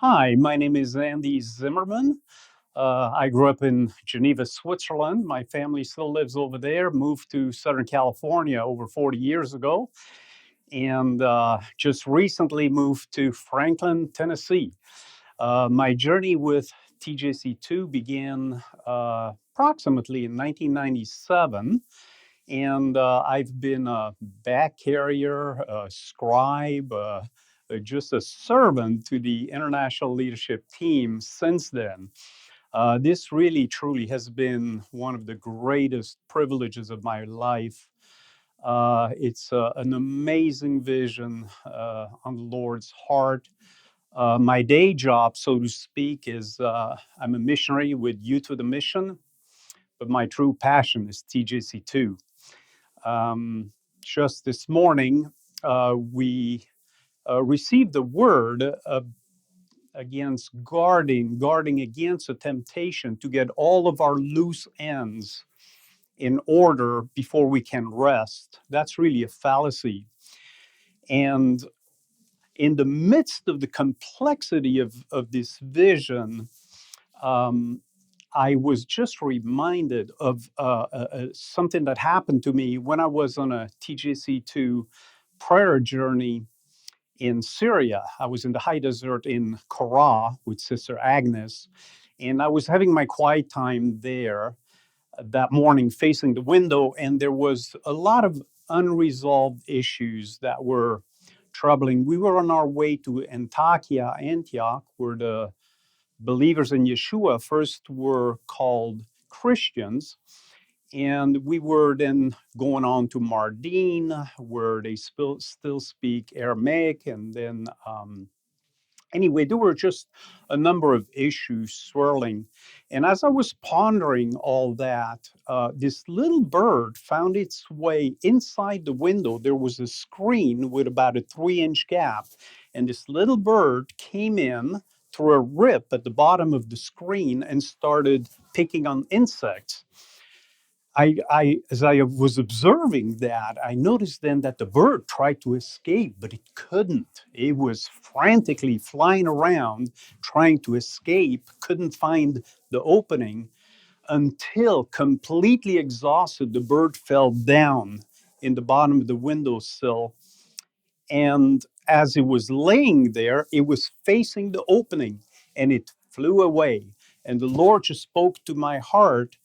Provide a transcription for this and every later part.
Hi, my name is Andy Zimmermann. I grew up in Geneva, Switzerland. My family still lives over there, moved to Southern California over 40 years ago, and just recently moved to Franklin, Tennessee. My journey with TJC2 began approximately in 1997, and I've been a back carrier, a scribe, just a servant to the international leadership team since then. This really, truly has been one of the greatest privileges of my life. It's an amazing vision on the Lord's heart. My day job, so to speak, is I'm a missionary with Youth with a Mission, but my true passion is TJC2. Um, just this morning, we received the word against guarding against a temptation to get all of our loose ends in order before we can rest. That's really a fallacy. And in the midst of the complexity of this vision, um, I was just reminded of something that happened to me when I was on a TJC2 prayer journey in Syria. I was in the high desert in Korah with Sister Agnes, and I was having my quiet time there that morning facing the window, and there was a lot of unresolved issues that were troubling. We were on our way to Antioch, where the believers in Yeshua first were called Christians. And we were then going on to Mardin, where they still speak Aramaic. And then, anyway, there were just a number of issues swirling. And as I was pondering all that, this little bird found its way inside the window. There was a screen with about a 3-inch gap. And this little bird came in through a rip at the bottom of the screen and started picking on insects. As I was observing that, I noticed then that the bird tried to escape, but it couldn't. It was frantically flying around, trying to escape, couldn't find the opening until, completely exhausted, the bird fell down in the bottom of the windowsill. And as it was laying there, it was facing the opening and it flew away. And the Lord just spoke to my heart,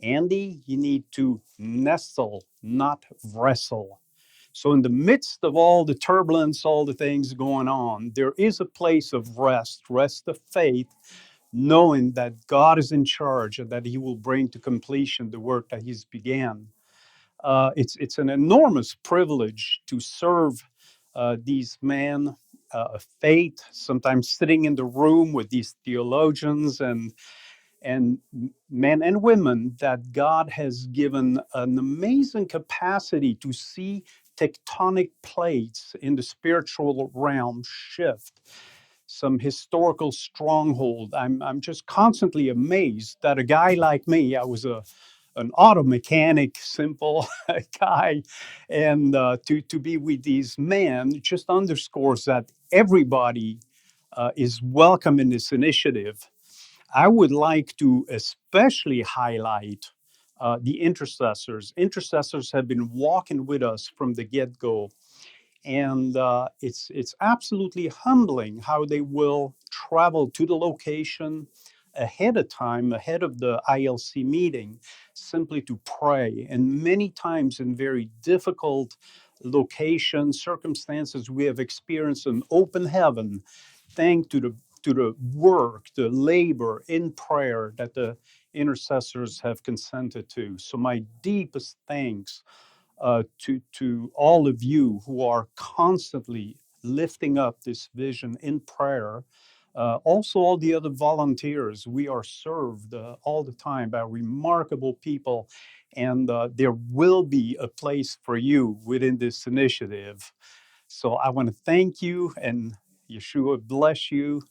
Andy, you need to nestle, not wrestle. So, in the midst of all the turbulence, all the things going on, there is a place of rest, rest of faith, knowing that God is in charge and that He will bring to completion the work that He's began. It's an enormous privilege to serve these men of faith, sometimes sitting in the room with these theologians and men and women that God has given an amazing capacity to see tectonic plates in the spiritual realm shift, some historical stronghold. I'm just constantly amazed that a guy like me, I was an auto mechanic, simple guy, and to be with these men just underscores that everybody is welcome in this initiative. I would like to especially highlight the intercessors. Intercessors have been walking with us from the get-go, and it's absolutely humbling how they will travel to the location ahead of time, ahead of the ILC meeting, simply to pray. And many times in very difficult locations, circumstances, we have experienced an open heaven, thanks to the work, the labor in prayer that the intercessors have consented to. So my deepest thanks to all of you who are constantly lifting up this vision in prayer. Also, all the other volunteers, we are served all the time by remarkable people, and there will be a place for you within this initiative. So I want to thank you, and Yeshua bless you.